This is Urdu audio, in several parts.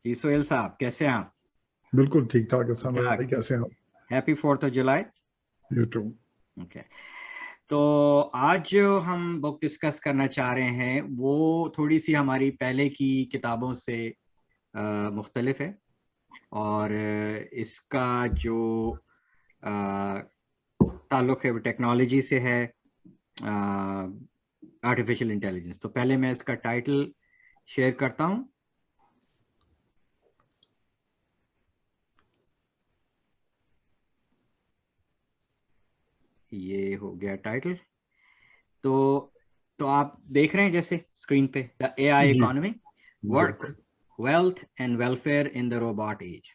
جی سہیل صاحب کیسے ہیں آپ؟ بالکل ٹھیک ٹھاک ہے بھائی، کیسے ہیں آپ؟ Happy 4th of July. You too. Okay, تو آج جو ہم بک ڈسکس کرنا چاہ رہے ہیں وہ تھوڑی سی ہماری پہلے کی کتابوں سے مختلف ہے، اور اس کا جو تعلق ہے وہ ٹیکنالوجی سے ہے، آرٹیفیشیل انٹیلیجنس. تو پہلے میں اس کا ٹائٹل شیئر کرتا ہوں. یہ ہو گیا ٹائٹل. تو آپ دیکھ رہے ہیں جیسے اسکرین پہ، the A I economy, work, wealth and welfare in the robot age.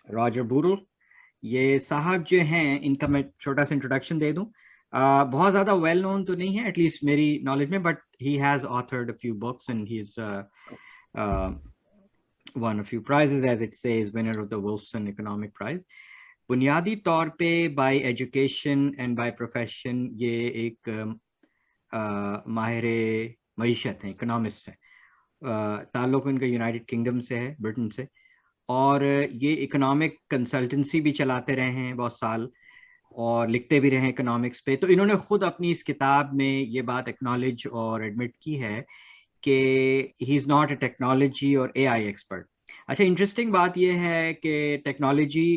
Roger Bootle یہ صاحب جو ہیں، ان کا میں چھوٹا سا انٹروڈکشن دے دوں. بہت زیادہ ویل نون تو نہیں ہے، ایٹ لیسٹ میری نالج میں، but he has authored a few books and he is won a few prizes as it says winner of the Wolfson economic prize. بنیادی طور پہ by education and by profession یہ ایک ماہر معیشت ہیں، اکنامسٹ ہیں. تعلق ان کا یونائٹڈ کنگڈم سے ہے، برٹن سے، اور یہ اکنامک کنسلٹنسی بھی چلاتے رہے ہیں بہت سال، اور لکھتے بھی رہے اکنامکس پہ. تو انہوں نے خود اپنی اس کتاب میں یہ بات ایکنالج اور ایڈمٹ کی ہے کہ ہی از ناٹ اے ٹیکنالوجی اور اے آئی ایکسپرٹ. اچھا، انٹرسٹنگ بات یہ ہے کہ technology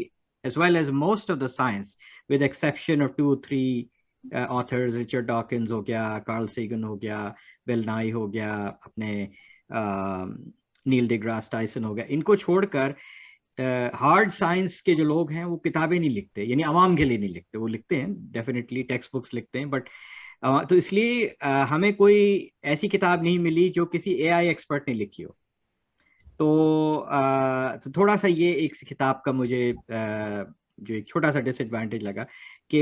as well as most of the science, with exception of 2-3 authors, Richard Dawkins ہو گیا، Carl Sagan ہو گیا، Bill Nye ہو گیا، اپنے نیل ڈی گراس ٹائسن ہو گیا، ان کو چھوڑ کر ہارڈ سائنس کے جو لوگ ہیں وہ کتابیں نہیں لکھتے، یعنی عوام کے لیے نہیں لکھتے. وہ لکھتے ہیں ڈیفینیٹلی، ٹیکسٹ بکس لکھتے ہیں، بٹ تو اس لیے ہمیں کوئی ایسی کتاب نہیں ملی جو کسی اے آئی ایکسپرٹ نے لکھی ہو. تو تھوڑا سا یہ ایک کتاب کا مجھے جو ایک چھوٹا سا ڈس ایڈوانٹیج لگا کہ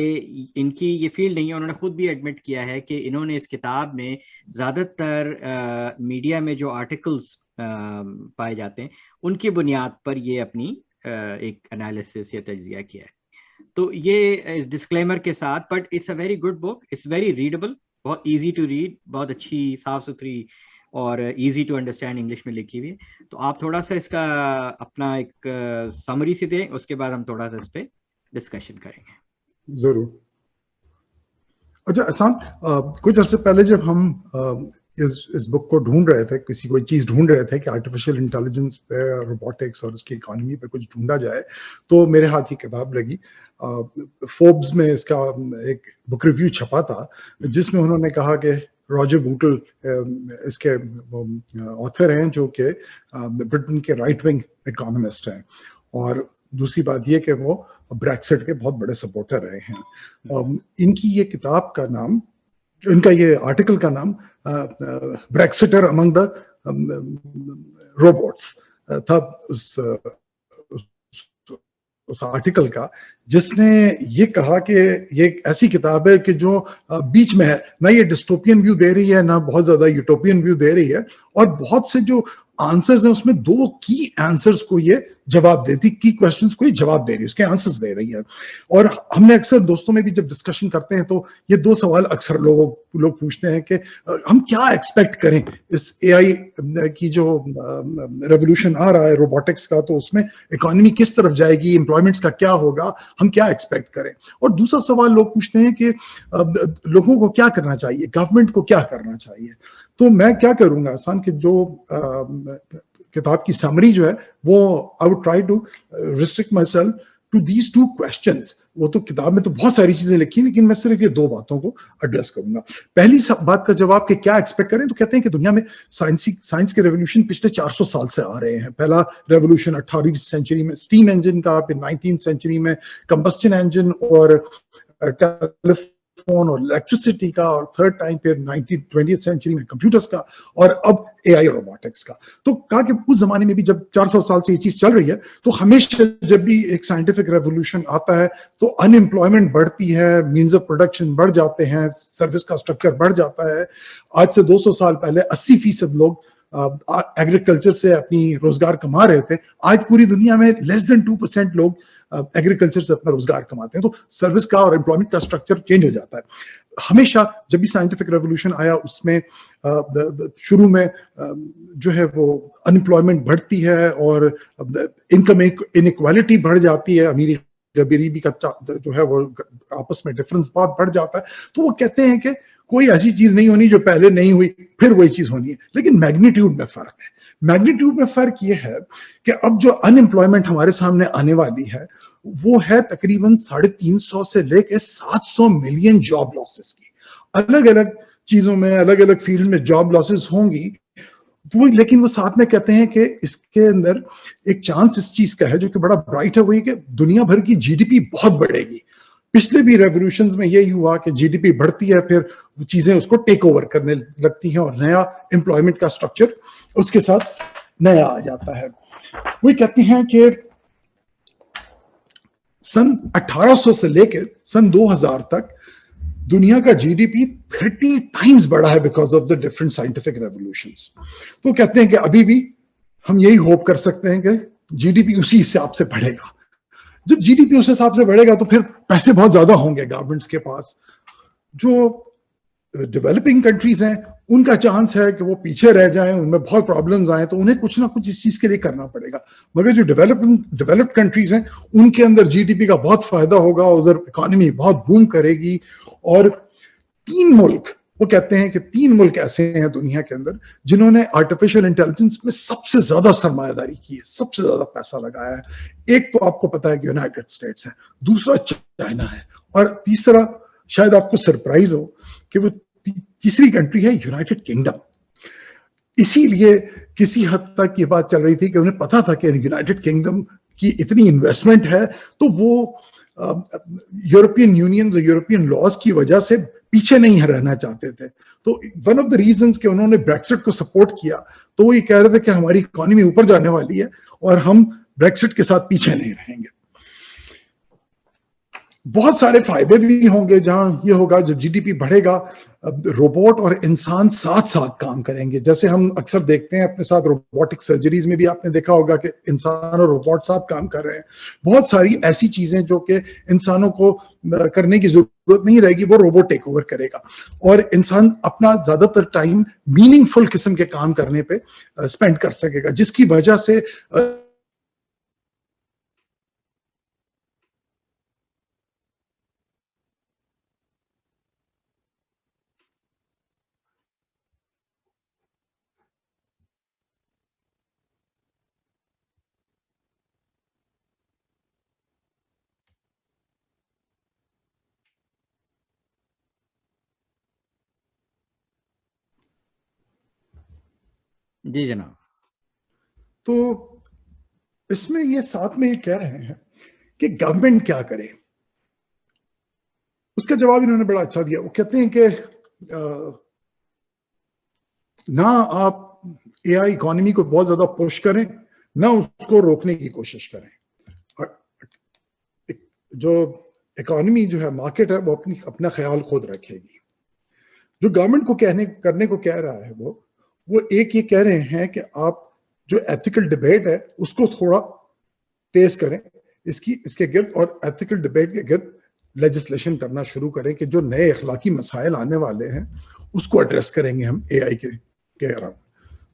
ان کی یہ فیلڈ نہیں ہے. انہوں نے خود بھی ایڈمٹ کیا ہے کہ انہوں نے اس کتاب میں زیادہ تر میڈیا میں جو آرٹیکلس پائے جاتے ہیں ان کی بنیاد پر یہ اپنی ایک انالیسس یا تجزیہ کیا ہے. تو یہ ڈسکلیمر کے ساتھ، but it's a very good book, it's very readable, بہت ایزی ٹو ریڈ، بہت اچھی صاف ستھری اور ایزی ٹو انڈرسٹینڈ انگلش میں لکھی ہوئی ہے. تو آپ تھوڑا سا اس کا اپنا ایک سمری سے دیں، اس کے بعد ہم تھوڑا سا اس پہ ڈسکشن کریں گے. ضرور. اچھا احسان، کچھ عرصے پہلے جب ہم اس بک کو ڈھونڈ رہے تھے، کوئی چیز ڈھونڈ رہے تھے کہ آرٹیفیشیل انٹیلیجنس پہ، روبوٹکس اور اس کی اکانومی پہ کچھ ڈھونڈا جائے، تو میرے ہاتھ یہ کتاب لگی. فوربس میں اس کا ایک بک ریویو چھپا تھا جس میں انہوں نے کہا کہ راجر بوٹل اس کے آتھر ہیں جو کہ برٹن کے رائٹ ونگ اکانومسٹ ہیں، اور دوسری بات یہ کہ وہ بریکسٹ کے بہت بڑے سپورٹر رہے ہیں. ان کی یہ کتاب کا نام، ان کا یہ آرٹیکل کا نام بریکسٹر امنگ دا روبوٹس تھا، اس آرٹیکل کا، جس نے یہ کہا کہ یہ ایک ایسی کتاب ہے کہ جو بیچ میں ہے، نہ یہ ڈسٹوپین ویو دے رہی ہے نہ بہت زیادہ یوٹوپین ویو دے رہی ہے، اور بہت سے جو آنسرز ہیں اس میں 2 کی آنسرز کو یہ جواب دیتی، کی کوشچنز کو یہ جواب دے رہی ہے، اس کے آنسرز دے رہی ہے. اور ہم نے اکثر دوستوں میں بھی جب ڈسکشن کرتے ہیں تو یہ 2 سوال اکثر لوگ پوچھتے ہیں کہ ہم کیا ایکسپیکٹ کریں اس اے آئی کی جو ریولیوشن آ رہا ہے روبوٹکس کا، تو اس میں اکانومی کس طرف جائے گی، امپلائمنٹس کا کیا ہوگا، ہم کیا ایکسپیکٹ کریں. اور دوسرا سوال لوگ پوچھتے ہیں کہ لوگوں کو کیا کرنا چاہیے، گورنمنٹ کو کیا کرنا چاہیے. تو میں کیا کروں گا آسان کہ جو کتاب کی سمری جو ہے وہ I would try to restrict myself to these 2 questions. وہ تو کتاب میں تو بہت ساری چیزیں لکھی، لیکن میں صرف یہ 2 باتوں کو ایڈریس کروں گا. پہلی بات کا جواب کہ کیا ایکسپیکٹ کریں، تو کہتے ہیں کہ دنیا میں سائنس کے ریولیوشن پچھلے 400 سال سے آ رہے ہیں. پہلا ریولیوشن 18ویں سینچری میں اسٹیم انجن کا، پھر 19 سینچری میں کمبسچن انجن اور فون اور الیکٹریسٹی کا، اور تھرڈ ٹائم پھر 20th سینچری میں کمپیوٹرز کا، اور اب اے آئی روبوٹکس کا. تو کہا کہ اس زمانے میں بھی جب 400 سال سے یہ چیز چل رہی ہے، تو ہمیشہ جب بھی ایک سائنٹیفک ریولیوشن آتا ہے تو ان امپلائمنٹ بڑھتی ہے، مینز آف پروڈکشن بڑھ جاتے ہیں، سروس کا اسٹرکچر بڑھ جاتا ہے. آج سے 200 سال پہلے 80% لوگ ایگریکلچر سے اپنی روزگار کما رہے تھے. آج پوری دنیا میں لیس دین 2% لوگ ایگریکلچر سے اپنا روزگار کماتے ہیں. تو سروس کا اور امپلائمنٹ کا اسٹرکچر چینج ہو جاتا ہے. ہمیشہ جب بھی سائنٹیفک ریولوشن آیا اس میں شروع میں جو ہے وہ انمپلائمنٹ بڑھتی ہے اور انکم انیکوالٹی بڑھ جاتی ہے, امیری غریبی کا جو ہے وہ آپس میں ڈفرنس بہت بڑھ جاتا ہے. تو وہ کہتے ہیں کہ کوئی ایسی چیز نہیں ہونی جو پہلے نہیں ہوئی پھر وہی چیز ہونی ہے, لیکن میگنیٹیوڈ میں فرق ہے. میگنیٹیوڈ میں فرق یہ ہے کہ اب جو انمپلائمنٹ ہمارے سامنے آنے والی ہے وہ ہے تقریباً 350 سے لے کے 700 ملین جاب لاسز کی. الگ الگ چیزوں میں الگ الگ فیلڈ میں جاب لاسز ہوں گی, لیکن وہ ساتھ میں کہتے ہیں کہ اس کے اندر ایک چانس اس چیز کا ہے جو کہ بڑا برائٹ ہے, وہی کہ دنیا بھر کی جی ڈی پی بہت بڑھے گی. پچھلے بھی ریولوشنز میں یہی ہوا کہ جی ڈی پی بڑھتی ہے, پھر چیزیں اس کو ٹیک اوور کرنے لگتی ہیں اور نیا امپلائمنٹ کا سٹرکچر اس کے ساتھ نیا آ جاتا ہے. وہ کہتے ہیں کہ سن 1800 سے لے کے سن 2000 تک دنیا کا جی ڈی پی 30 ٹائمز بڑھا ہے because of the different scientific ریولوشنز. تو کہتے ہیں کہ ابھی بھی ہم یہی ہوپ کر سکتے ہیں کہ جی ڈی پی اسی حساب سے بڑھے گا. جب جی ڈی پی اس حساب سے بڑھے گا تو پھر پیسے بہت زیادہ ہوں گے گورنمنٹس کے پاس. جو ڈیولپنگ کنٹریز ہیں ان کا چانس ہے کہ وہ پیچھے رہ جائیں, ان میں بہت پرابلمز آئیں تو انہیں کچھ نہ کچھ اس چیز کے لیے کرنا پڑے گا. مگر جو ڈیولپڈ کنٹریز ہیں ان کے اندر جی ڈی پی کا بہت فائدہ ہوگا, ادھر اکانومی بہت بوم کرے گی. اور 3 ملک, وہ کہتے ہیں کہ 3 ملک ایسے ہیں دنیا کے اندر جنہوں نے آرٹیفیشل انٹیلیجنس میں سب سے زیادہ سرمایہ داری کی ہے, سب سے زیادہ پیسہ لگایا ہے. ایک تو آپ کو پتا ہے کہ یونائٹڈ اسٹیٹس ہے, دوسرا چائنا ہے, اور تیسرا شاید آپ کو سرپرائز ہو کہ وہ تیسری کنٹری ہے یونائٹڈ کنگڈم. اسی لیے کسی حد تک یہ بات چل رہی تھی کہ انہیں پتا تھا کہ یونائٹڈ کنگڈم کی اتنی انویسٹمنٹ ہے تو وہ یورپین یونین اور یورپین لاز کی وجہ سے پیچھے نہیں رہنا چاہتے تھے. تو ون آف دا ریزنز کہ انہوں نے بریکسٹ کو سپورٹ کیا تو وہ یہ کہہ رہے تھے کہ ہماری اکانومی اوپر جانے والی ہے اور ہم بریکسٹ کے ساتھ پیچھے نہیں رہیں گے. بہت سارے فائدے بھی ہوں گے جہاں یہ ہوگا جب جی ڈی پی بڑھے گا روبوٹ اور انسان ساتھ ساتھ کام کریں گے. جیسے ہم اکثر دیکھتے ہیں اپنے ساتھ روبوٹک سرجریز میں بھی آپ نے دیکھا ہوگا کہ انسان اور روبوٹ ساتھ کام کر رہے ہیں. بہت ساری ایسی چیزیں جو کہ انسانوں کو کرنے کی ضرورت نہیں رہے گی وہ روبوٹ ٹیک اوور کرے گا, اور انسان اپنا زیادہ تر ٹائم میننگ فل قسم کے کام کرنے پہ اسپینڈ کر سکے گا, جس کی وجہ سے جی جناب. تو اس میں یہ ساتھ میں یہ کہہ رہے ہیں کہ گورنمنٹ کیا کرے. اس کا جواب انہوں نے بڑا اچھا دیا. وہ کہتے ہیں کہ نہ آپ اے آئی اکانومی کو بہت زیادہ پوش کریں, نہ اس کو روکنے کی کوشش کریں. جو اکانومی جو ہے مارکیٹ ہے وہ اپنا خیال خود رکھے گی. جو گورنمنٹ کو کرنے کو کہہ رہا ہے وہ ایک یہ کہہ رہے ہیں کہ آپ جو ایتھیکل ڈیبیٹ ہے اس کو تھوڑا تیز کریں اس کے گرد, اور ایتھیکل ڈیبیٹ کے گرد لیجسلیشن کرنا شروع کریں کہ جو نئے اخلاقی مسائل آنے والے ہیں اس کو ایڈریس کریں گے ہم اے آئی کے اراؤنڈ.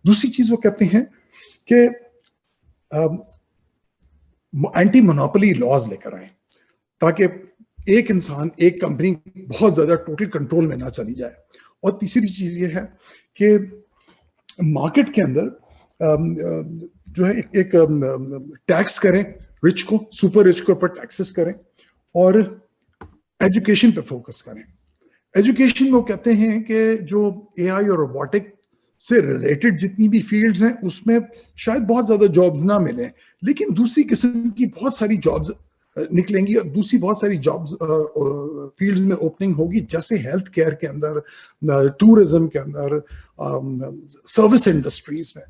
دوسری چیز وہ کہتے ہیں کہ اینٹی مونوپلی لاز لے کر آئیں تاکہ ایک انسان ایک کمپنی بہت زیادہ ٹوٹل کنٹرول میں نہ چلی جائے. اور تیسری چیز یہ ہے کہ مارکیٹ کے اندر جو ہے ایک ٹیکس کریں رچ کو, سپر رچ کے اوپر ٹیکسز کریں, اور ایجوکیشن پہ فوکس کریں. ایجوکیشن وہ کہتے ہیں کہ جو اے آئی اور روبوٹک سے ریلیٹڈ جتنی بھی فیلڈز ہیں اس میں شاید بہت زیادہ جابز نہ ملیں, لیکن دوسری قسم کی بہت ساری جابز نکلیں گی اور دوسری بہت ساری جابز فیلڈز میں اوپننگ ہوگی, جیسے ہیلتھ کیئر کے اندر, ٹورزم کے اندر, سروس انڈسٹریز میں.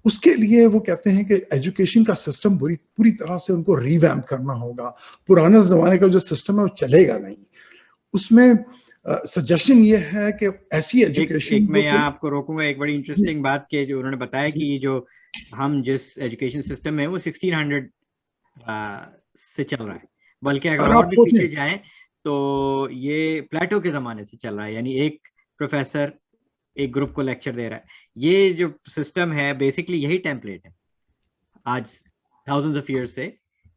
اس کے لیے وہ کہتے ہیں کہ ایجوکیشن کا سسٹم پوری طرح سے ان کو ریویمپ کرنا ہوگا. پرانے زمانے کا جو سسٹم ہے وہ چلے گا نہیں. اس میں سجیشن یہ ہے کہ ایسی ایجوکیشن, میں یہاں آپ کو روکوں گا, ایک بڑی انٹرسٹنگ بات کہ جو انہوں نے بتایا کہ یہ جو ہم جس ایجوکیشن سسٹم میں وہ 1600 سے چل رہا ہے, بلکہ اگر اور بھی پیچھے جائیں تو یہ پلیٹو کے زمانے سے چل رہا ہے, یعنی ایک پروفیسر ایک گروپ کو لیکچر دے رہا ہے. یہ جو سسٹم ہے بیسکلی یہی ٹیمپلیٹ ہے آج تھاؤزنڈز آف ایئرس سے,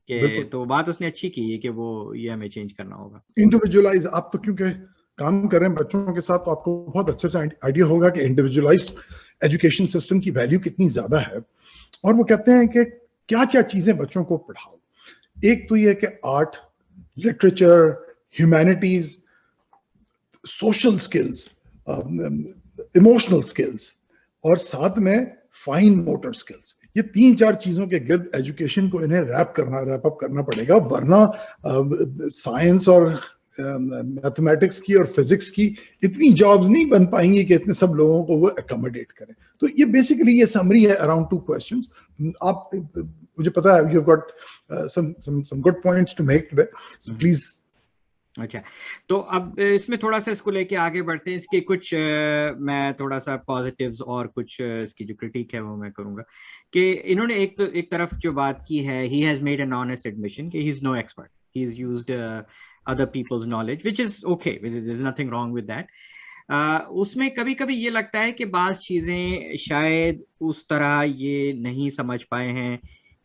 کہ تو بات اس نے اچھی کی ہے کہ وہ یہ ہمیں چینج کرنا ہوگا. انڈیویجولائز, آپ تو کیونکہ کام کر رہے ہیں بچوں کے ساتھ تو آپ کو بہت اچھے سے آئیڈیا ہوگا کہ انڈیویجولائز ایجوکیشن سسٹم کی ویلیو کتنی زیادہ ہے. اور وہ کہتے ہیں کہ کیا کیا چیزیں بچوں کو پڑھاؤ. ایک تو یہ کہ art, literature, humanities, social skills, emotional skills, اور ساتھ میں فائن موٹر سکلز. یہ 3-4 چیزوں کے گرد ایجوکیشن کو انہیں ریپ اپ کرنا پڑے گا, ورنہ سائنس اور میتھمیٹکس کی اور فزکس کی اتنی جابز نہیں بن پائیں گی کہ اتنے سب لوگوں کو وہ اکوموڈیٹ کریں. تو یہ بیسیکلی یہ سمری ہے اراؤنڈ 2 questions. آپ, مجھے پتا ہے you got some good points to make today, so please. اچھا, تو اب اس میں تھوڑا سا اس کو لے کے آگے بڑھتے ہیں. اس کے کچھ میں تھوڑا سا پازیٹیوز اور کچھ اس کی جو کرٹیک ہے وہ میں کروں گا. کہ انہوں نے ایک طرف جو بات کی ہے, he has made an honest admission کہ he is no expert, he has used other people's knowledge, which is okay, there's nothing wrong with that. اس میں کبھی کبھی یہ لگتا ہے کہ بعض چیزیں شاید اس طرح یہ نہیں سمجھ پائے ہیں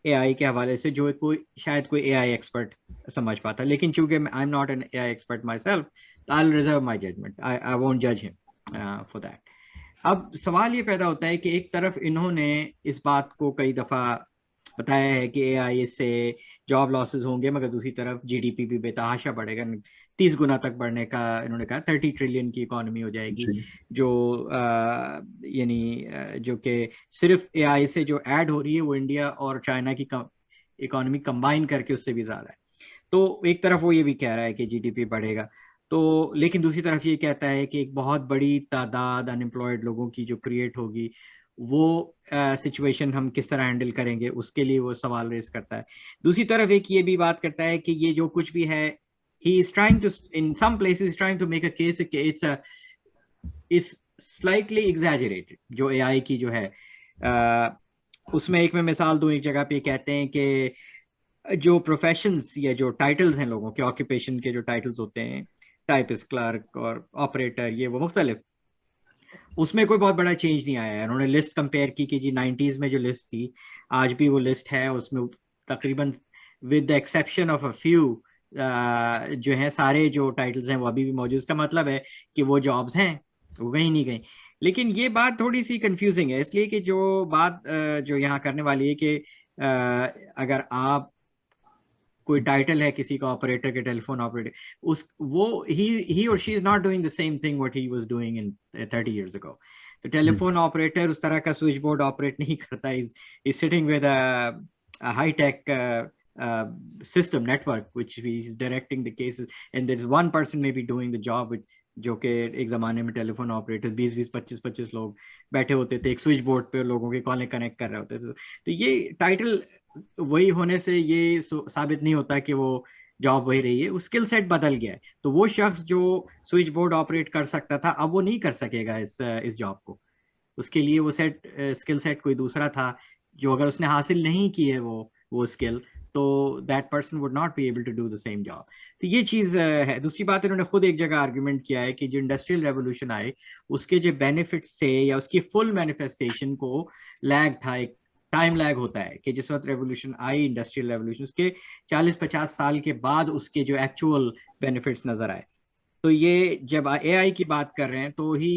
اے آئی کے حوالے سے جو شاید کوئی اے آئی ایکسپرٹ سمجھ پاتا. لیکن چونکہ I am not an A I expert myself, I will reserve my judgement, I won't جج ہم فار دیٹ. اب سوال یہ پیدا ہوتا ہے کہ ایک طرف انہوں نے اس بات کو کئی دفعہ بتایا ہے کہ اے آئی سے جاب لاسز ہوں گے, مگر دوسری طرف جی ڈی پی بھی بے تحاشا بڑھے گا, 30 گنا تک بڑھنے کا انہوں نے کہا, 30 ٹریلین کی اکانومی ہو جائے گی, جو یعنی جو کہ صرف اے آئی سے جو ایڈ ہو رہی ہے وہ انڈیا اور چائنا کی اکانومی کمبائن کر کے اس سے بھی زیادہ ہے. تو ایک طرف وہ یہ بھی کہہ رہا ہے کہ جی ڈی پی بڑھے گا, تو لیکن دوسری طرف یہ کہتا ہے کہ ایک بہت بڑی تعداد انمپلائڈ لوگوں کی جو کریٹ ہوگی, وہ سچویشن ہم کس طرح ہینڈل کریں گے, اس کے لیے وہ سوال ریز کرتا ہے. دوسری طرف ایک یہ بھی بات کرتا ہے کہ یہ جو کچھ بھی ہے, he is trying to in some places he's trying to make a case کہ it's slightly exaggerated جو اے آئی کی جو ہے. اس میں ایک میں مثال دوں, ایک جگہ پہ کہتے ہیں کہ جو پروفیشنز یا جو ٹائٹلز ہیں لوگوں کے, آکوپیشن کے جو ٹائٹلز ہوتے ہیں, ٹائپسٹ, کلرک اور آپریٹر, یہ وہ مختلف, اس میں کوئی بہت بڑا چینج نہیں آیا ہے. انہوں نے لسٹ کمپیئر کی کہ جی 90s میں جو لسٹ تھی آج بھی وہ لسٹ ہے, اس میں تقریباً with the exception of a few جو ہیں سارے جو ٹائٹلز ہیں وہ ابھی بھی موجود. اس کا مطلب ہے کہ وہ جابز ہیں وہ کہیں نہیں گئیں. لیکن یہ بات تھوڑی سی کنفیوزنگ ہے, اس لیے کہ جو بات جو یہاں کرنے والی ہے کہ اگر آپ کوئی ٹائٹل ہے کسی کا آپریٹر کے, ٹیلی فون آپریٹر, وہ he or she is not doing the same thing what he was doing in 30 years ago. تو ٹیلی فون آپریٹر اس طرح کا سوئچ بورڈ آپریٹ نہیں کرتا, he's sitting with a high tech system network which is directing the cases, and there is one person maybe doing the job with, جو کہ ایک زمانے میں ٹیلی فون آپریٹر 20-25 لوگ بیٹھے ہوتے تھے ایک سوئچ بورڈ پہ, لوگوں کے کالیں کنیکٹ کر رہے ہوتے تھے. تو یہ ٹائٹل وہی ہونے سے یہ ثابت نہیں ہوتا کہ وہ جاب وہی رہی ہے, اس اسکل سیٹ بدل گیا ہے. تو وہ شخص جو سوئچ بورڈ آپریٹ کر سکتا تھا اب وہ نہیں کر سکے گا اس جاب کو. اس کے لیے وہ اسکل سیٹ کوئی دوسرا تھا جو اگر اس نے حاصل نہیں کی ہے وہ اسکل, تو that person would not be able to do the same job. تو یہ چیز ہے. دوسری بات انہوں نے خود ایک جگہ آرگیومنٹ کیا ہے کہ جو انڈسٹریل ریولوشن آئے اس کے جو بینیفٹس تھے یا اس کی فل مینیفیسٹیشن کو لیگ تھا, ایک ٹائم لیگ ہوتا ہے کہ جس وقت ریولوشن آئی, انڈسٹریل ریولوشن, اس کے 40-50 سال کے بعد اس کے جو ایکچوئل بینیفٹس نظر آئے. تو یہ جب اے آئی کی بات کر رہے ہیں تو he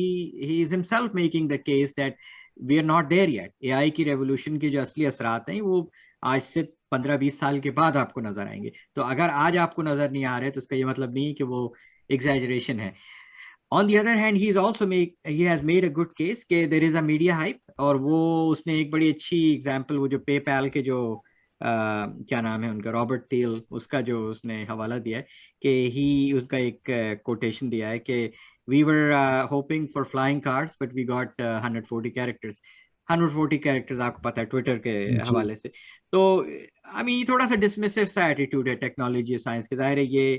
is himself making the case that we are not there yet. اے آئی کی ریولوشن کے جو اصلی اثرات ہیں وہ آج سے 15-20 سال کے بعد آپ کو نظر آئیں گے. تو اگر آج آپ کو نظر نہیں آ رہے تو اس کا یہ مطلب نہیں کہ وہ ایگزیجریشن ہے. On the other hand, he has made a good case کہ there is a media hype, اور وہ اس نے ایک بڑی اچھی ایگزامپل, وہ جو پے پیل کے جو کیا نام ہے ان کا, رابرٹ تھیل, اس کا جو اس نے حوالہ دیا ہے کہ اس کا ایک کوٹیشن دیا ہے کہ we were hoping for flying cars but we got 140 characters. 140 characters آپ کو پتا ہے ٹویٹر کے حوالے سے. تو تھوڑا سا ڈسمسو سا ایٹیٹیوڈ ہے ٹیکنالوجی سائنس کے. ظاہر ہے یہ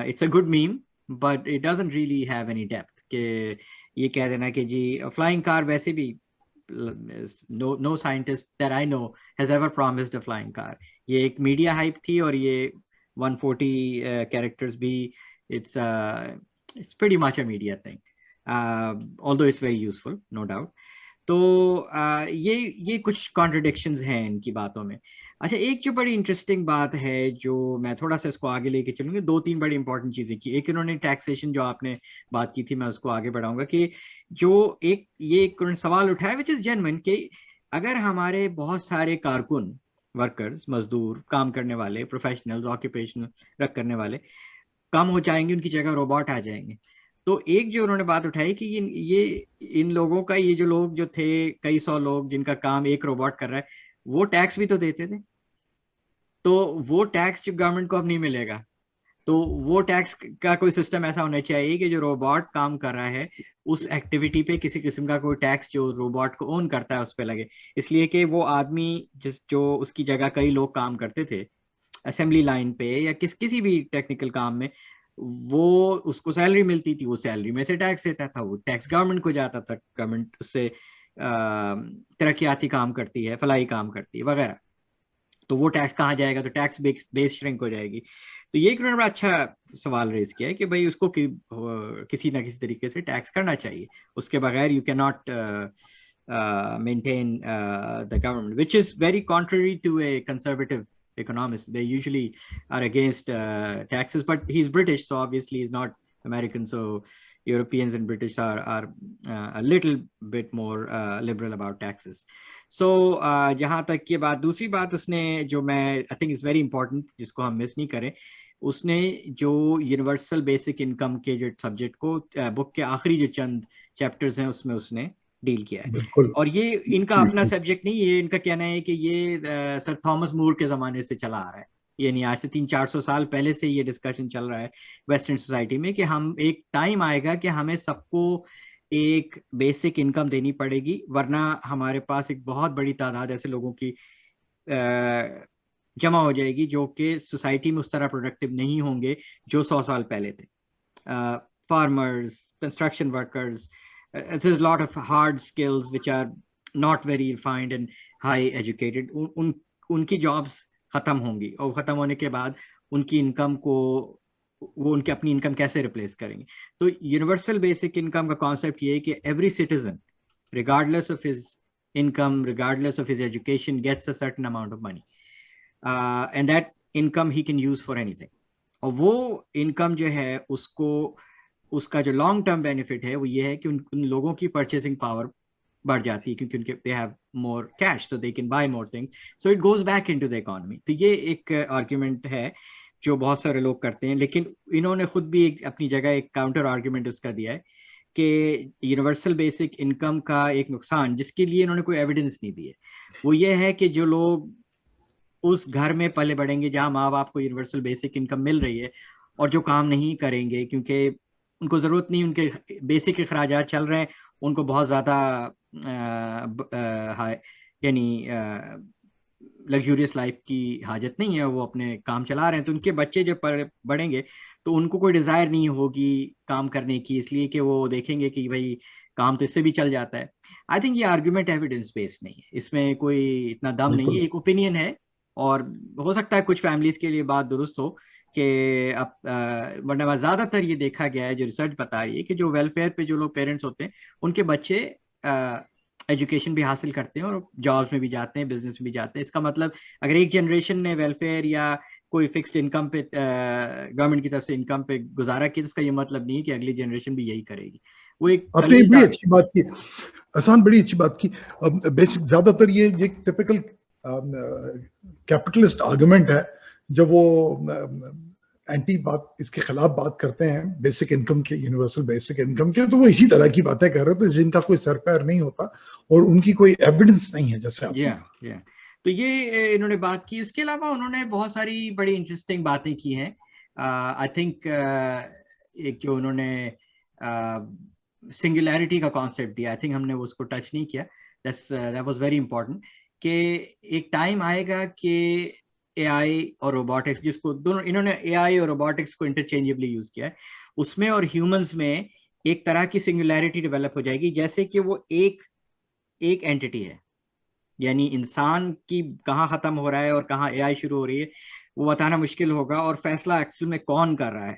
it's a good meme but it doesn't really have any depth. کہ یہ کہہ دینا کہ جی flying car, ویسے بھی no scientist that I know has ever promised a flying car. یہ ایک میڈیا ہائپ تھی اور یہ 140 characters بھی it's pretty much a media thing, although it's very useful, no doubt. تو یہ کچھ کانٹرڈکشنز ہیں ان کی باتوں میں. اچھا ایک جو بڑی انٹرسٹنگ بات ہے جو میں تھوڑا سا اس کو آگے لے کے چلوں گی, 2-3 بڑی امپورٹنٹ چیزیں کی. ایک انہوں نے ٹیکسیشن جو آپ نے بات کی تھی, میں اس کو آگے بڑھاؤں گا کہ جو ایک انہوں نے سوال اٹھایا وچ از جینوئن کہ اگر ہمارے بہت سارے کارکن, ورکرز, مزدور, کام کرنے والے, پروفیشنلز, آکوپیشنل رکھ کرنے والے کم ہو جائیں گے, ان کی جگہ روبوٹ آ جائیں گے, تو ایک جو انہوں نے بات اٹھائی کہ یہ ان لوگوں کا, یہ جو لوگ جو تھے کئی سو لوگ جن کا کام ایک روبوٹ کر رہا ہے, وہ ٹیکس بھی تو دیتے تھے, تو وہ ٹیکس جو گورنمنٹ کو اب نہیں ملے گا, تو وہ ٹیکس کا کوئی سسٹم ایسا ہونا چاہیے کہ جو روبوٹ کام کر رہا ہے اس ایکٹیویٹی پہ کسی قسم کا کوئی ٹیکس جو روبوٹ کو اون کرتا ہے اس پہ لگے, اس لیے کہ وہ آدمی جو اس کی جگہ کئی لوگ کام کرتے تھے اسمبلی لائن پہ یا کسی بھی ٹیکنیکل کام میں, وہ اس کو سیلری ملتی تھی, وہ سیلری میں سے ٹیکس دیتا تھا, وہ ٹیکس گورنمنٹ کو جاتا تھا, گورنمنٹ اس سے ترقیاتی کام کرتی ہے, فلاحی کام کرتی ہے وغیرہ, تو وہ ٹیکس کہاں جائے گا, تو ٹیکس بیس شرنک ہو جائے گی. تو یہ ایک بڑا اچھا سوال ریز کیا ہے کہ بھائی اس کو کسی نہ کسی طریقے سے ٹیکس کرنا چاہیے, اس کے بغیر یو کی not maintain the government, which is very contrary to a conservative economist. They usually are against taxes, but he's British, so obviously he's not American, so Europeans and British are a little bit more liberal about taxes. So جہاں تک یہ بات, دوسری بات اس نے جو میں I think is very important جس کو ہم مس نہیں کریں, اس نے جو یونیورسل بیسک انکم کے جو سبجیکٹ کو بک کے آخری جو چند چیپٹرز ہیں اس میں اس نے ڈیل کیا ہے. اور یہ ان کا اپنا سبجیکٹ نہیں, یہ ان کا کہنا ہے کہ یہ سر تھامس مور کے زمانے سے چلا آ رہا ہے, یعنی آج سے 300-400 سال پہلے سے یہ ڈسکشن چل رہا ہے ویسٹرن سوسائٹی میں کہ ہم ایک ٹائم آئے گا کہ ہمیں سب کو ایک بیسک انکم دینی پڑے گی, ورنہ ہمارے پاس ایک بہت بڑی تعداد ایسے لوگوں کی جمع ہو جائے گی جو کہ سوسائٹی میں اس طرح پروڈکٹیو نہیں ہوں گے جو 100 سال پہلے تھے. Farmers, construction workers, there's a lot of hard skills which are not very refined and high educated, ان کی جابس ختم ہوں گی, اور ختم ہونے کے بعد ان کی انکم کو وہ ان کی اپنی انکم کیسے ریپلیس کریں گے. تو یونیورسل بیسک انکم کا کانسیپٹ یہ ہے کہ every citizen regardless of his income, regardless of his education, gets a certain amount of money, and that income he can use for anything. اور وہ انکم جو ہے اس کو, اس کا جو لانگ ٹرم بینیفٹ ہے وہ یہ ہے کہ ان لوگوں کی پرچیزنگ پاور بڑھ جاتی ہے کیونکہ ان کے they have more cash so they can buy more things, so it goes back into the economy. تو یہ ایک آرگیومنٹ ہے جو بہت سارے لوگ کرتے ہیں, لیکن انہوں نے خود بھی اپنی جگہ ایک کاؤنٹر آرگیومنٹ اس کا دیا ہے کہ یونیورسل بیسک انکم کا ایک نقصان جس کے لیے انہوں نے کوئی ایویڈنس نہیں دی ہے وہ یہ ہے کہ جو لوگ اس گھر میں پلے بڑھیں گے جہاں ماں باپ کو یونیورسل بیسک انکم مل رہی ہے اور جو کام نہیں کریں گے کیونکہ ان کو ضرورت نہیں, ان کے بیسک اخراجات چل رہے ہیں, ان کو بہت زیادہ یعنی لگژوریس لائف کی حاجت نہیں ہے, وہ اپنے کام چلا رہے ہیں, تو ان کے بچے جب بڑھیں گے تو ان کو کوئی ڈیزائر نہیں ہوگی کام کرنے کی, اس لیے کہ وہ دیکھیں گے کہ بھائی کام تو اس سے بھی چل جاتا ہے. آئی تھنک یہ آرگیومنٹ ایویڈنس بیس نہیں ہے, اس میں کوئی اتنا دم نہیں ہے, ایک اوپینین ہے, اور ہو سکتا ہے کچھ فیملیز کے لیے بات درست ہو کہ اب ورنہ زیادہ تر یہ دیکھا گیا ہے, جو ریسرچ بتا رہی ہے کہ جو ویلفیئر پہ جو لوگ پیرنٹس ہوتے ہیں ان کے بچے ایجوکیشن بھی حاصل کرتے ہیں اور جابس میں بھی جاتے ہیں, بزنس میں بھی جاتے ہیں. اس کا مطلب اگر ایک جنریشن نے ویلفیئر یا کوئی فکسڈ انکم پہ گورنمنٹ کی طرف سے انکم پہ گزارا کیا, اس کا یہ مطلب نہیں ہے کہ اگلی جنریشن بھی یہی کرے گی. وہ ایک آپ نے بڑی اچھی بات کی احسان, بڑی اچھی بات کی. بیسک زیادہ تر یہ ٹپیکل کیپٹلسٹ آرگومنٹ ہے جب وہ اینٹی بات اس کے خلاف بات کرتے ہیں بیسک انکم کے, یونیورسل بیسک انکم کے, تو وہ اسی طرح کی باتیں کر رہے تھے جن کا کوئی سر پیر نہیں ہوتا اور ان کی کوئی ایویڈنس نہیں ہے جیسے آپ نے. تو یہ انہوں نے بات کی. اس کے علاوہ انہوں نے بہت ساری بڑی انٹرسٹنگ باتیں کی ہیں. آئی تھنک ایک جو انہوں نے سنگولیرٹی کا کانسیپٹ دیا, آئی تھنک ہم نے اس کو ٹچ نہیں کیا. دیٹ واز ویری امپورٹنٹ کہ ایک ٹائم آئے گا کہ اے آئی اور روبوٹکس, جس کو دونوں انہوں نے اے آئی اور روبوٹکس کو انٹرچینجبلی یوز کیا ہے, اس میں اور ہیومنس میں ایک طرح کی سنگولیرٹی ڈیولپ ہو جائے گی جیسے کہ وہ ایک اینٹیٹی ہے, یعنی انسان کی کہاں ختم ہو رہا ہے اور کہاں اے آئی شروع ہو رہی ہے, وہ بتانا مشکل ہوگا. اور فیصلہ ایکچوئل میں کون کر رہا ہے,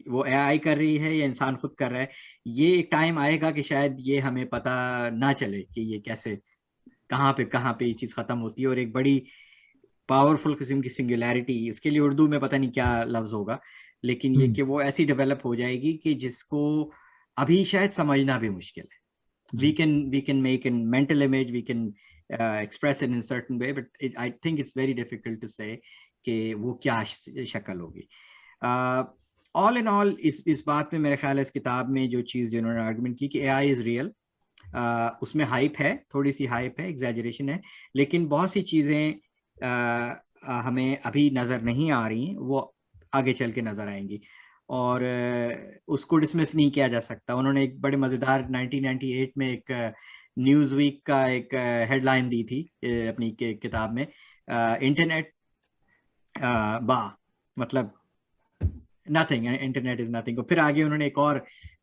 وہ اے آئی کر رہی ہے یا انسان خود کر رہا ہے, یہ ایک ٹائم آئے گا کہ شاید یہ ہمیں پتہ نہ چلے کہ یہ کیسے کہاں پہ یہ چیز ختم ہوتی ہے. اور ایک بڑی پاورفل قسم کی سنگولیرٹی, اس کے لیے اردو میں پتہ نہیں کیا لفظ ہوگا, لیکن یہ کہ وہ ایسی ڈیولپ ہو جائے گی کہ جس کو ابھی شاید سمجھنا بھی مشکل ہے. we can make a mental image, we can express it in a certain way, but I think it's very difficult to say کہ وہ کیا شکل ہوگی. all in all اس بات میں میرے خیال ہے اس کتاب میں جو چیز جنہوں نے آرگومنٹ کی کہ اے آئی از ریئل, اس میں ہائپ ہے, تھوڑی سی ہائپ ہے, ایگزیجریشن ہے, لیکن بہت سی چیزیں ہمیں ابھی نظر نہیں آ رہی ہیں, وہ آگے چل کے نظر آئیں گی, اور اس کو ڈسمس نہیں کیا جا سکتا. انہوں نے ایک بڑے مزیدار 1998 میں ایک نیوز ویک کا ایک ہیڈ لائن دی تھی اپنی کتاب میں, انٹرنیٹ مطلب نتھنگ, انٹرنیٹ از نتھنگ. اور پھر آگے انہوں نے ایک اور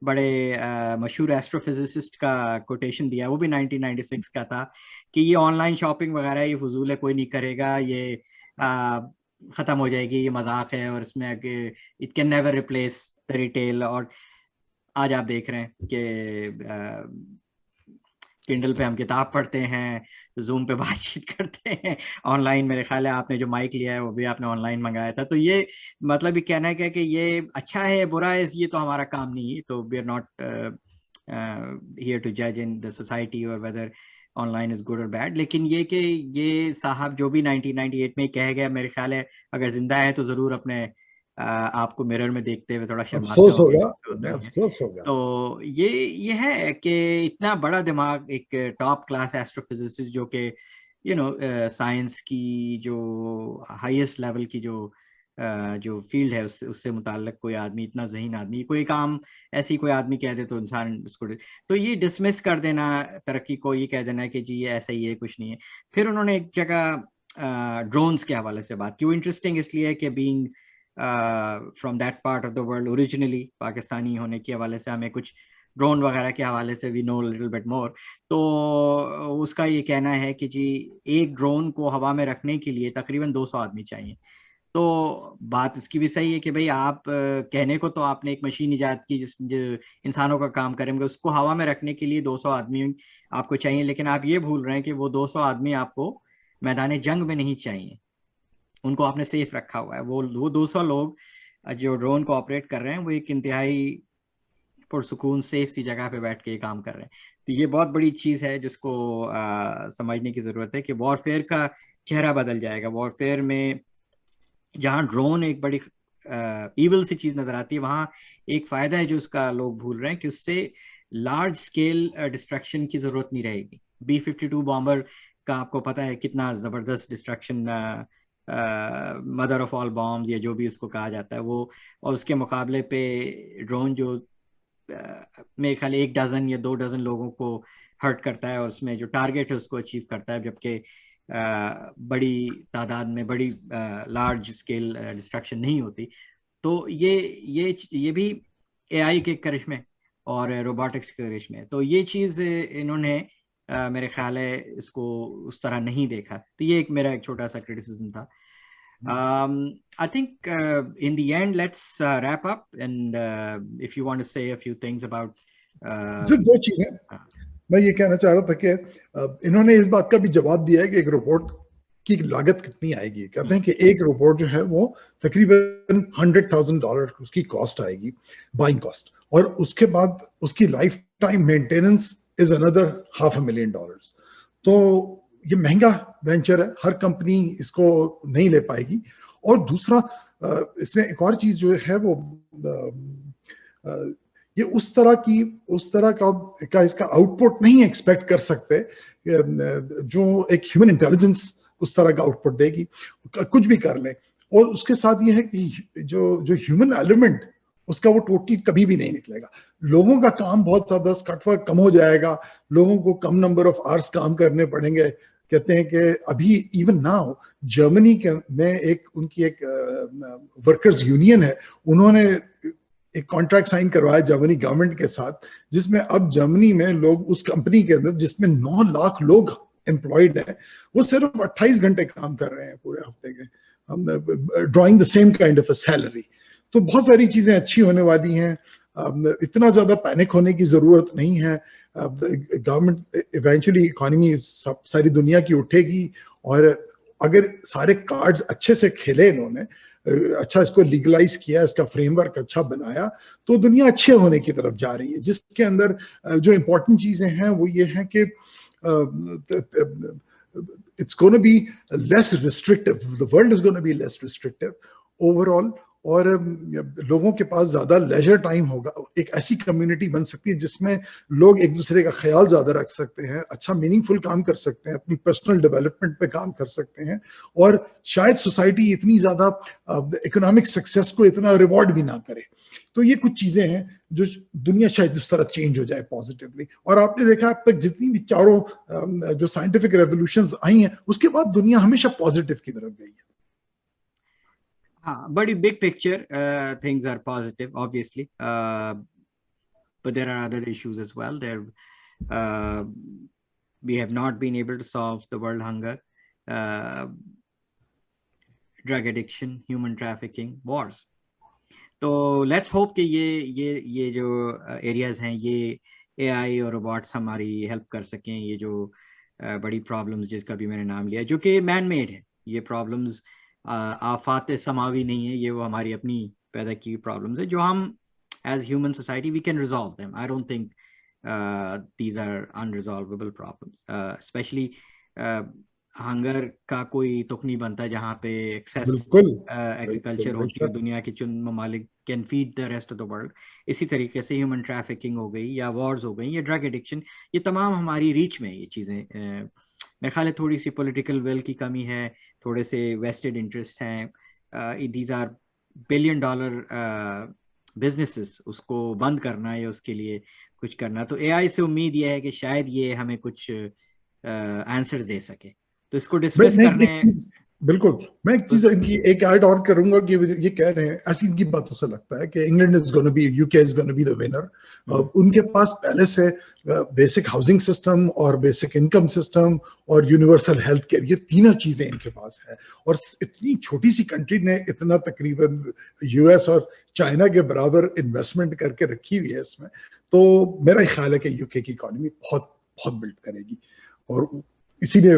بڑے مشہور ایسٹرو فزسسٹ کا کوٹیشن دیا, وہ بھی 1996 کا تھا, کہ یہ آن لائن شاپنگ وغیرہ یہ فضول ہے, کوئی نہیں کرے گا, یہ ختم ہو جائے گی, یہ مذاق ہے, اور اس میں it can never replace the retail. اور آج آپ دیکھ رہے ہیں کہ کنڈل پہ ہم کتاب پڑھتے ہیں, زوم پہ بات چیت کرتے ہیں, آن لائن. میرے خیال ہے آپ نے جو مائک لیا ہے وہ بھی آپ نے آن لائن منگایا تھا. تو یہ مطلب یہ کہنا ہے کہ یہ اچھا ہے برا ہے, یہ تو ہمارا کام نہیں ہے. تو we are not here to جج ان دا سوسائٹی اور whether online is good اور بیڈ. لیکن یہ کہ یہ صاحب جو بھی 1998 میں کہہ گیا, میرے خیال ہے اگر زندہ ہے تو ضرور اپنے آپ کو مرر میں دیکھتے ہوئے تھوڑا شرماتے ہوگا. تو یہ ہے کہ اتنا بڑا دماغ, ایک ٹاپ کلاس ایسٹروفزسسٹ جو کہ سائنس کی جو ہائیسٹ لیول کی جو فیلڈ ہے اس سے متعلق کوئی آدمی, اتنا ذہین آدمی, کوئی کام ایسی کوئی آدمی کہہ دے تو انسان اس کو, تو یہ ڈسمس کر دینا ترقی کو, یہ کہہ دینا کہ جی یہ ایسا ہی ہے, کچھ نہیں ہے. پھر انہوں نے ایک جگہ ڈرونز کے حوالے سے بات کی. وہ انٹرسٹنگ اس لیے کہ being from that part of the world, originally Pakistani ہونے کے حوالے سے ہمیں کچھ ڈرون وغیرہ کے حوالے سے وی نو لٹل بٹ مور. تو اس کا یہ کہنا ہے کہ جی ایک ڈرون کو ہوا میں رکھنے کے لیے تقریباً 200 آدمی چاہیے. تو بات اس کی بھی صحیح ہے کہ بھئی آپ کہنے کو تو آپ نے ایک مشین ایجاد کی جس انسانوں کا کام کریں گے, اس کو ہوا میں رکھنے کے لیے 200 آدمی آپ کو چاہیے, لیکن آپ یہ بھول رہے ہیں کہ وہ 200 آدمی آپ کو میدان جنگ میں نہیں چاہیے, ان کو آپ نے سیف رکھا ہوا ہے. وہ 200 لوگ جو ڈرون کو آپریٹ کر رہے ہیں وہ ایک انتہائی پرسکون سیف سی جگہ پہ بیٹھ کے کام کر رہے ہیں. تو یہ بہت بڑی چیز ہے جس کو سمجھنے کی ضرورت ہے کہ وارفیئر کا چہرہ بدل جائے گا. وارفیئر میں جہاں ڈرون ایک بڑی ایول سی چیز نظر آتی ہے, وہاں ایک فائدہ ہے جو اس کا لوگ بھول رہے ہیں کہ اس سے لارج اسکیل ڈسٹرکشن کی ضرورت نہیں رہے گی. B-52 بامبر کا آپ کو پتہ ہے کتنا زبردست destruction, mother of all bombs یا جو بھی اس کو کہا جاتا ہے وہ, اور اس کے مقابلے پہ ڈرون جو میرے خیال 1 ڈزن یا 2 ڈزن لوگوں کو ہرٹ کرتا ہے, اور اس میں جو ٹارگیٹ ہے اس کو اچیو کرتا ہے, جبکہ بڑی تعداد میں بڑی لارج اسکیل ڈسٹرکشن نہیں ہوتی. تو یہ بھی اے آئی کے کرشمے اور روبوٹکس کے کرشمے. تو یہ چیز انہوں نے میرے خیال ہے اس کو اس طرح نہیں دیکھا. تو یہ میرا ایک چھوٹا سا کرٹیسزم تھا. I think in the end let's wrap up, and if you want to say a few things about صرف 2 چیزیں میں یہ کہنا چاہ رہا تھا کہ انہوں نے اس بات کا بھی جواب دیا ہے کہ ایک روبوٹ کی لاگت کتنی آئے گی. کہتے ہیں کہ ایک روبوٹ جو ہے وہ تقریباً $100,000 اس کی کاسٹ آئے گی, بائنگ کاسٹ, اور اس کے بعد اس کی لائف ٹائم مینٹیننس از اندر $500,000. تو یہ مہنگا وینچر ہے, ہر کمپنی اس کو نہیں لے پائے گی. اور دوسرا اس میں ایک اور چیز جو ہے وہ یہ اس طرح کا اس کا آؤٹ پٹ نہیں ایکسپیکٹ کر سکتے جو ایک ہیومن انٹیلیجنس اس طرح کا آؤٹ پٹ دے گی, کچھ بھی کر لیں. اور اس کے ساتھ یہ ہے کہ جو ہیومن ایلیمنٹ اس کا وہ ٹوٹل کبھی بھی نہیں نکلے گا. لوگوں کا کام بہت زیادہ اسکٹ ورک کم ہو جائے گا, لوگوں کو کم نمبر آف آورس کام کرنے پڑیں گے. کہتے ہیں کہ ابھی ایون ناؤ جرمنی میں ان کی ایک ورکرز یونین ہے, انہوں نے ایک کانٹریکٹ سائن کروایا جرمنی گورنمنٹ کے ساتھ, جس میں اب جرمنی میں لوگ اس کمپنی کے اندر جس میں 9 لاکھ لوگ امپلائڈ ہیں, وہ صرف 28 گھنٹے کام کر رہے ہیں پورے ہفتے کے. drawing the same kind of a salary. تو بہت ساری چیزیں اچھی ہونے والی ہیں. اتنا زیادہ پینک ہونے کی ضرورت نہیں ہے. گورنمنٹ ایونچولی اکانومی ساری دنیا کی اٹھے گی, اور اگر سارے کارڈز اچھے سے کھیلے انہوں نے, اچھا اس کو لیگلائز کیا, اس کا فریم ورک اچھا بنایا, تو دنیا اچھے ہونے کی طرف جا رہی ہے, جس کے اندر جو امپورٹنٹ چیزیں ہیں وہ یہ ہیں کہ it's going to be less restrictive. The world is going to be less restrictive overall. اور لوگوں کے پاس زیادہ لیجر ٹائم ہوگا. ایک ایسی کمیونٹی بن سکتی ہے جس میں لوگ ایک دوسرے کا خیال زیادہ رکھ سکتے ہیں, اچھا میننگ فل کام کر سکتے ہیں, اپنی پرسنل ڈیولپمنٹ پہ کام کر سکتے ہیں, اور شاید سوسائٹی اتنی زیادہ اکنامک سکسیس کو اتنا ریوارڈ بھی نہ کرے. تو یہ کچھ چیزیں ہیں جو دنیا شاید اس طرح چینج ہو جائے پازیٹیولی. اور آپ نے دیکھا اب تک جتنی بھی چاروں جو سائنٹیفک ریولیوشنز آئی ہیں, اس کے بعد دنیا ہمیشہ پازیٹیو کی طرف گئی ہے. But in big picture, things are positive, obviously. But there are other issues as well. We have not been able to solve the world hunger, drug addiction, human trafficking, wars. So let's hope کہ یہ جو areas ہیں, یہ AI اور robots ہماری help کر سکیں. یہ جو بڑی problems جس کا بھی میں نے نام لیا, جو کہ man made ہے, یہ problems آفات سماوی نہیں ہے, یہ وہ ہماری اپنی پیدا کی پرابلمز ہے, جو ہم as human society we can resolve them. I don't think these are unresolvable problems. Especially hunger کا کوئی تک نہیں بنتا جہاں پہ ایکسیس ایگریکلچر ہوتی ہے. دنیا کے چند ممالک can feed the rest of the world. اسی طریقے سے ہیومن ٹریفکنگ ہو گئی, یا وارز ہو گئی, یا ڈرگ ایڈکشن, یہ تمام ہماری ریچ میں یہ چیزیں. میرے خیال ہے تھوڑی سی پولیٹیکل ول کی کمی ہے, تھوڑے سے ویسٹڈ انٹرسٹ ہیں. These are $1 billion businesses. اس کو بند کرنا یا اس کے لیے کچھ کرنا, تو اے آئی سے امید یہ ہے کہ شاید یہ ہمیں کچھ آنسر دے سکے. تو اس کو ڈسکس کرنے بالکل. میں ایک چیز ان کی ایک ایڈ اور کروں گا کہ یہ کہہ رہے ہیں, ایسی ان کی باتوں سے لگتا ہے کہ England is gonna be, U K is gonna be the winner. ان کے پاس پہلے سے بیسک ہاؤسنگ سسٹم اور بیسک انکم سسٹم اور یونیورسل ہیلتھ کیئر, یہ تینوں چیزیں ان کے پاس ہے. اور اتنی چھوٹی سی کنٹری نے اتنا تقریباً یو ایس اور چائنا کے برابر انویسٹمنٹ کر کے رکھی ہوئی ہے اس میں. تو میرا خیال ہے کہ یو کے کی اکانومی بہت بہت بلڈ کرے گی, اور اسی لیے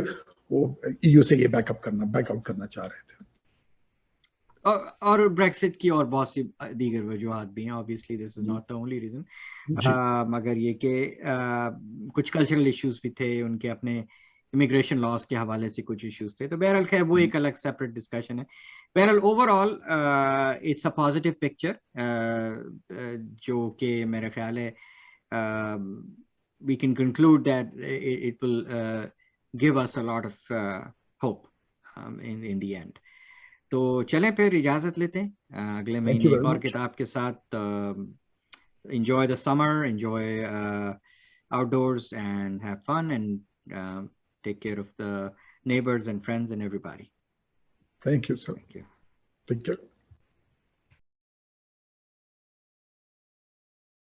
وہ ای یو سے یہ بیک آؤٹ کرنا چاہ رہے تھے. اور بریکسٹ کی اور بہت سی دیگر وجوہات بھی ہیں. obviously this is not the only reason. مگر یہ کہ کچھ کلچرل ایشوز بھی تھے, ان کے اپنے امیگریشن لاس کے حوالے سے کچھ ایشوز تھے. تو بہرحال خیر وہ ایک الگ سیپریٹ ڈسکشن ہے. بہرحال overall it's a positive picture, جو کہ میرا خیال ہے we can conclude that it will give us a lot of hope in the end. تو چلیں پھر اجازت لیتے ہیں, اگلے مہینے ایک اور کتاب کے ساتھ. enjoy the summer, enjoy outdoors and have fun, and take care of the neighbors and friends and everybody. Thank you, sir. Thank you. Take care.